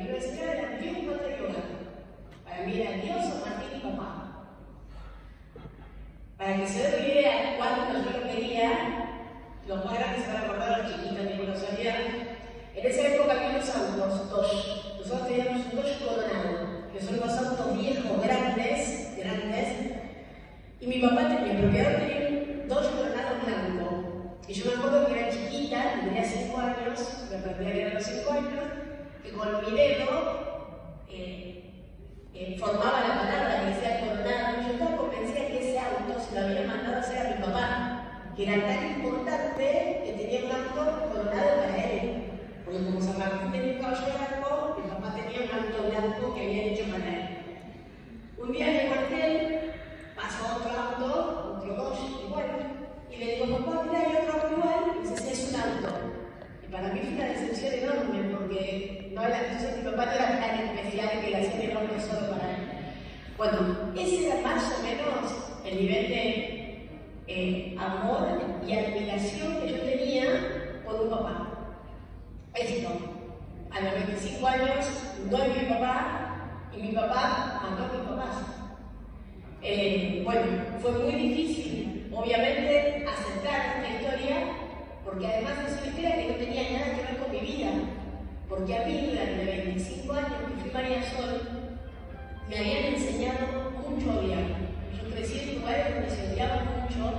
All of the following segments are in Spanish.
primera señora eran Dios, Padre y Hogar. Para mí era Dios, San Martín y papá. Para que se den una idea cuánto yo lo quería, los más grandes se van a acordar, los chiquitos ni lo sabían. En esa época había unos autos, Dodge. Nosotros teníamos un Dodge Coronado, que son los autos viejos, grandes, y mi papá tenía, el propiedad tenía un Dodge Coronado blanco. Y yo me acuerdo que era chiquita, tenía 5 años, me perdía que eran los 5 años, que con mi dedo formaba la palabra que decía Coronado. Yo estaba convencida que ese auto se lo había mandado a hacer a mi papá, que era tan importante que tenía un auto coronado para él. Porque como San Martín tenía un caballo blanco, mi papá tenía un auto blanco que había hecho para él. Un día en el cuartel pasó otro auto, otro Dodge igual, y le digo, papá, mira, hay otro auto igual, y dice, sí, es un auto. Y para mí fue una decepción enorme, porque no era, entonces mi papá no era tan especial que la hacía enorme solo para él. Bueno, ese era más o menos el nivel de amor y admiración que yo tenía por un papá. Esto, a los 25 años, no es mi papá, y mi papá mató a mis papás. Bueno, fue muy difícil, obviamente, aceptar esta historia, porque además es una historia que no tenía nada que ver con mi vida, porque a mí durante 25 años que fui María Sol, me habían enseñado mucho a odiar. Yo crecí en lugares donde se odiaba mucho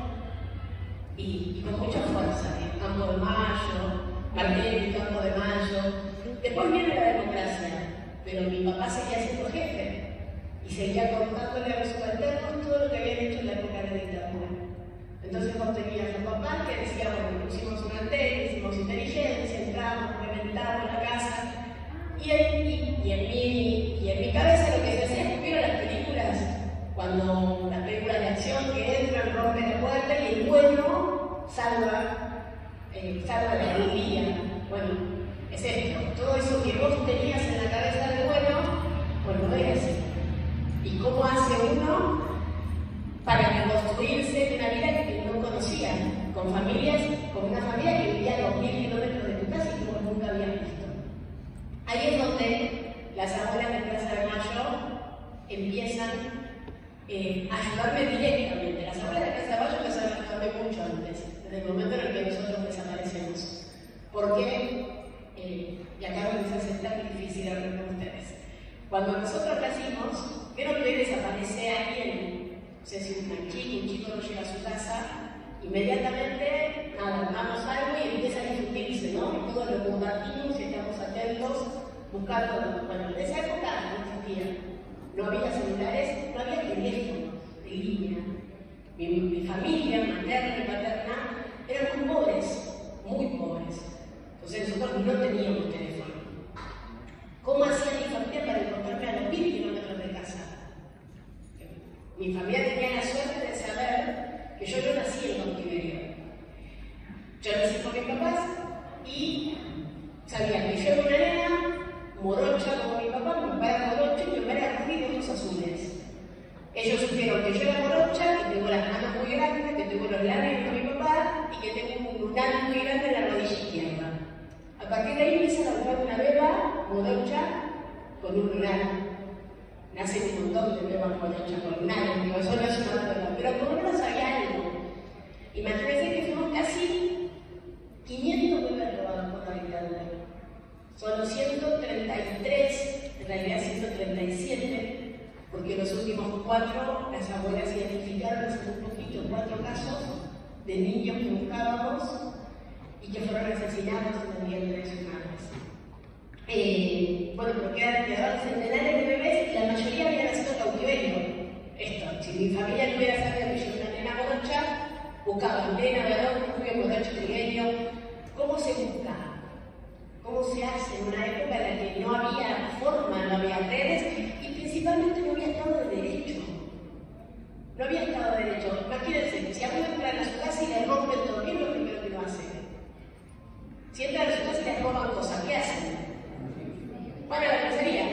y con mucha fuerza, en Campo de Mayo, Martín, Campo de Mayo. Después viene la democracia, pero mi papá seguía siendo jefe y seguía contándole a los subalternos todo lo que habían hecho en la época de la dictadura. Entonces vos tenías a papá que decía, bueno, pusimos una antena, hicimos inteligencia, entramos, reventamos la casa, y en mi cabeza lo que se hacía es vieron las películas, cuando las películas de acción que entran, rompen la puerta y el bueno salva la alegría. Bueno, es esto, todo eso que vos tenías en la cabeza de bueno, no era así. ¿Y cómo hace uno para reconstruirse una vida que no conocía, con una familia que vivía a 2000 kilómetros de tu casa y que vos nunca habías visto? Ahí es donde las abuelas de Plaza de Mayo empiezan a ayudarme directamente. Las abuelas de Plaza de Mayo empezaron a ayudarme mucho antes, desde el momento en el que nosotros desaparecemos. Porque, y acá me hace tan difícil hablar con ustedes, cuando nosotros nacimos, vieron que desaparece alguien, no sé si un chico no llega a su casa, inmediatamente, nada, damos algo y empieza a discutirse, ¿no? Y todos lo compartimos y estamos atentos, buscando. Bueno, en esa época no existía, no había celulares, no había teléfonos de línea. Mi familia, materna y paterna, eran muy pobres, muy pobres. Entonces nosotros no teníamos teléfono. ¿Cómo hacía mi familia para encontrarme a los 1000 kilómetros de casa? Mi familia tenía la suerte de saber que yo no nací en cautiverio. Yo nací con mis papás y sabían que yo era una nena morocha como mi papá era morocho y mi papá era rubio de ojos azules. Ellos supieron que yo era morocha, que tengo las manos muy grandes, que tengo los labios como mi papá y que tengo un lunar muy grande en la rodilla izquierda. A partir de ahí empiezan a buscar una beba morocha con un lunar. Nacen un montón de bebas morochas con lunares, digo, eso no es una verdad, pero por lo menos había algo. Imagínense que fuimos casi 500 bebés robados por la dictadura. Son 133, en realidad 137, porque los últimos 4, las abuelas identificaron hace un poquito 4 casos de niños que buscábamos y que fueron asesinados en el vientre de sus madres. Bueno, pero quedaban centenares de bebés y la mayoría habían nacido cautiverio. Esto, si mi familia no hubiera sabido que yo era una nena morocha, buscaban nena, varón, rubio, morocho, trigueño. ¿Cómo se busca? ¿Cómo se hace en una época en la que no había forma, no había redes y principalmente no había Estado de Derecho? No había Estado de Derecho. Imagínense, si a uno entran a su casa y le rompen todo, ¿qué es lo primero que lo hacen? Si entran a su casa y les roban cosas, ¿qué hacen? Van a la comisaría.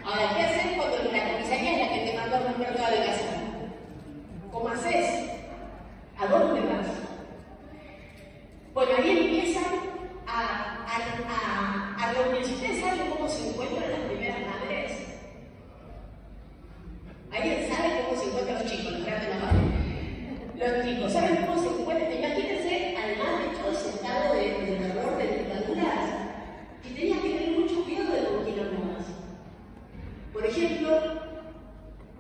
Ahora, ¿qué haces cuando la comisaría es la que te mandó a romper toda la casa? ¿Cómo haces? ¿A dónde vas? Bueno, ahí empiezan a reunirse sabe cómo se encuentran las primeras madres? ¿Alguien sabe cómo se encuentran los chicos? Levanten la mano. Los chicos, ¿saben cómo se encuentran? Imagínense, además de todo ese estado de terror, de dictaduras, que tenías que tener mucho cuidado de con quién hablabas. Por ejemplo,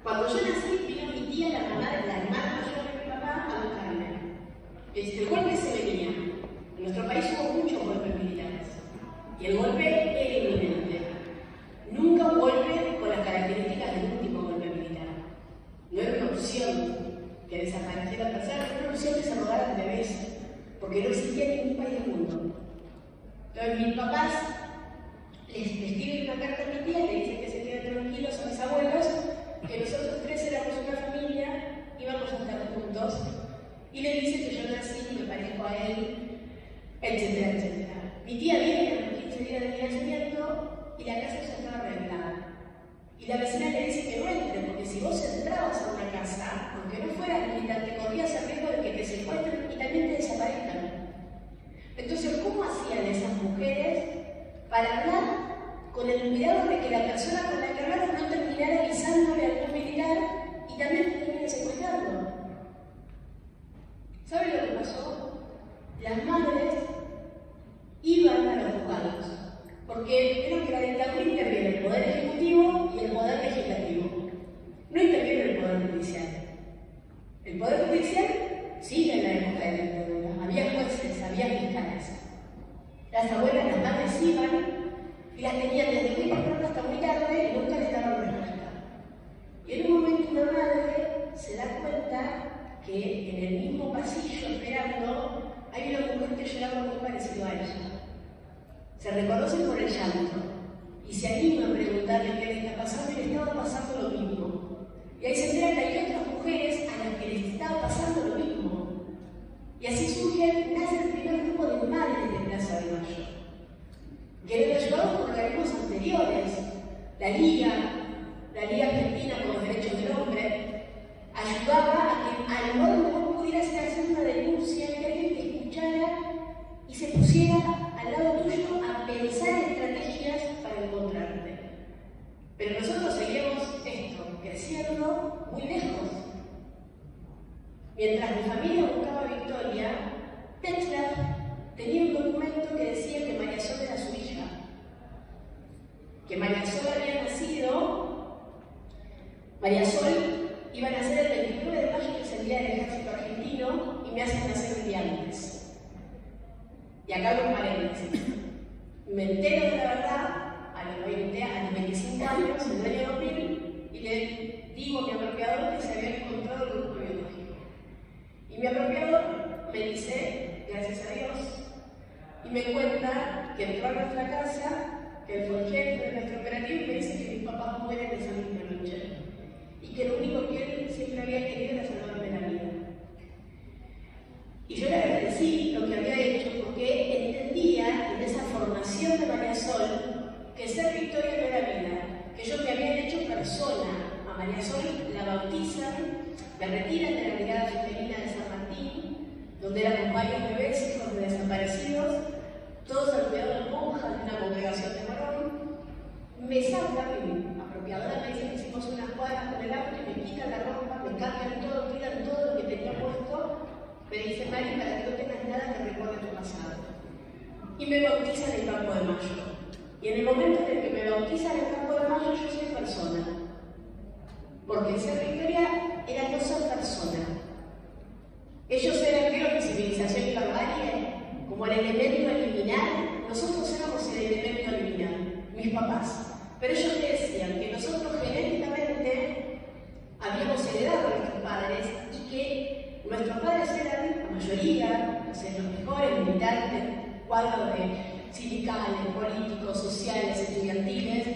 cuando yo nací, vino mi tía, la hermana mayor de mi papá, a buscarme. El golpe se venía. En nuestro país hubo muchos golpes militares. Y el golpe era inminente. Nunca un golpe con las características del último golpe militar. No era una opción que desapareciera personas, era una opción que se robaran bebés, porque no existía ningún país del mundo. Entonces mis papás les escriben una carta a mi tía, le dicen que se queden tranquilos a mis abuelos, que nosotros tres éramos una familia, íbamos a estar juntos, y le dicen que yo nací, me parezco a él, etcétera, etcétera. Mi tía viene a los 15 días de mi nacimiento y la casa ya estaba arreglada. Y la vecina le dice que no entre, porque si vos entrabas a una casa, aunque no fueras militar, te corrías el riesgo de que te secuestren y también te desaparezcan. Entonces, ¿cómo hacían esas mujeres para hablar con el cuidado de que la persona con la que hablaron no terminara avisándole al militar y también termine secuestrando? ¿Saben lo que pasó? Las madres iban a los juzgados, porque creo que la dictadura interviene el poder ejecutivo y el poder legislativo. No interviene el poder judicial. El poder judicial sigue en la época de la dictadura. Había jueces, había fiscales. Las abuelas, las madres iban y las tenían desde muy temprano hasta muy tarde y nunca les daban respuesta. Y en un momento una madre se da cuenta que en el mismo pasillo esperando hay una mujer que lloraba muy parecido a ella. Se reconocen por el llanto y se anima a preguntarle qué le está pasando y le estaba pasando lo mismo. Y ahí se enteran que hay otras mujeres a las que les estaba pasando lo mismo. Y así nace el primer grupo de madres de Plaza de Mayo, que eran ayudados por organismos anteriores, la Liga Argentina por los Derechos del Hombre, ayudaba a que a lo mejor pudieras hacer una denuncia, que alguien te escuchara y se pusiera al lado tuyo a pensar estrategias para encontrarte. Pero nosotros seguíamos esto, creciendo muy lejos. Mientras mi familia buscaba a Victoria, Tesla tenía un documento que decía que María Sol era su hija. Que María Sol había nacido, María Sol iba a nacer el 29 de mayo, que es el día del ejército argentino, y me hacen nacer un día antes. Y acá hago un paréntesis. Me entero de la verdad a los 25 años, en el año 2000, y le digo a mi apropiador que se había encontrado el grupo biológico. Y mi apropiador me dice, gracias a Dios, y me cuenta que entró a nuestra casa, que él fue el jefe de nuestro operativo, y me dice que mis papás mueren esa misma noche. Y que lo único que él siempre había querido era salvarme la vida. Y yo le agradecí lo que había hecho porque entendía en esa formación de María Sol que ser Victoria no era vida, que ellos me habían hecho persona. A María Sol la bautizan, la retiran de la brigada femenina de San Martín, donde éramos varios bebés, hijos de desaparecidos, todos al cuidado de monjas de una congregación de Morón. Me sacan, mi apropiadora me dice que hicimos unas cuadras con el auto y me quitan la ropa, me cambian todo, tiran todo lo que tenía puesto. Me dice, Mari, para que no tengas nada que recuerde tu pasado. Y me bautizan en el Campo de Mayo. Y en el momento en el que me bautizan en el Campo de Mayo, yo soy persona. Porque ser Victoria era no ser persona. Ellos eran, creo que civilización y barbarie, como el elemento a eliminar. Nosotros éramos el elemento a eliminar, mis papás. Pero ellos decían que nosotros genéticamente habíamos heredado a nuestros padres y que nuestros padres eran, la mayoría, los mejores militantes, cuadros de sindicales, políticos, sociales, estudiantiles.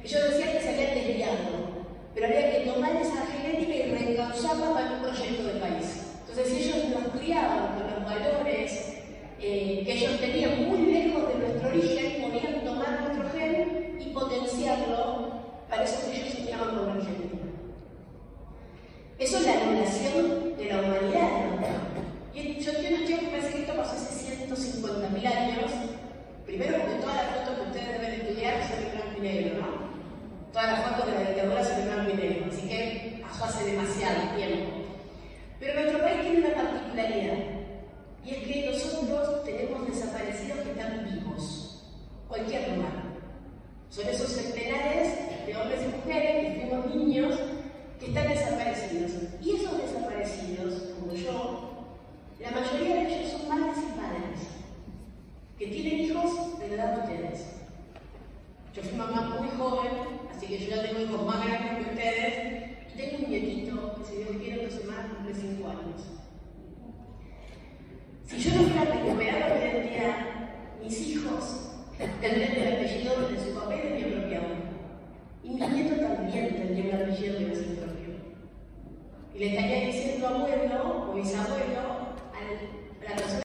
Ellos decían que se habían desviado, pero había que tomar esa genética y reencauzarla para un proyecto de país. Entonces, si ellos nos criaban con los valores que ellos tenían muy lejos de nuestro origen, podían tomar nuestro gen y potenciarlo para eso que ellos soñaban con la Argentina. Eso es la anulación de la humanidad, ¿no? Y yo me parece que esto pasó hace 150.000 años. Primero porque todas las fotos que ustedes deben estudiar negro, ¿no? Todas las fotos de la dictadura son en blanco y negro, así que pasó hace demasiado tiempo. Pero nuestro país tiene una particularidad, y es que nosotros tenemos desaparecidos que están vivos, cualquier lugar. Son esos centenares de hombres y mujeres que fuimos niños que están desaparecidos. Y esos desaparecidos, como yo, la mayoría de ellos son madres y padres, que tienen hijos de la edad de ustedes. Yo fui mamá muy joven, así que yo ya tengo hijos más grandes que ustedes, y tengo un nietito que, si Dios quiere, 2 semanas cumple 5 años. Si yo no hubiera recuperado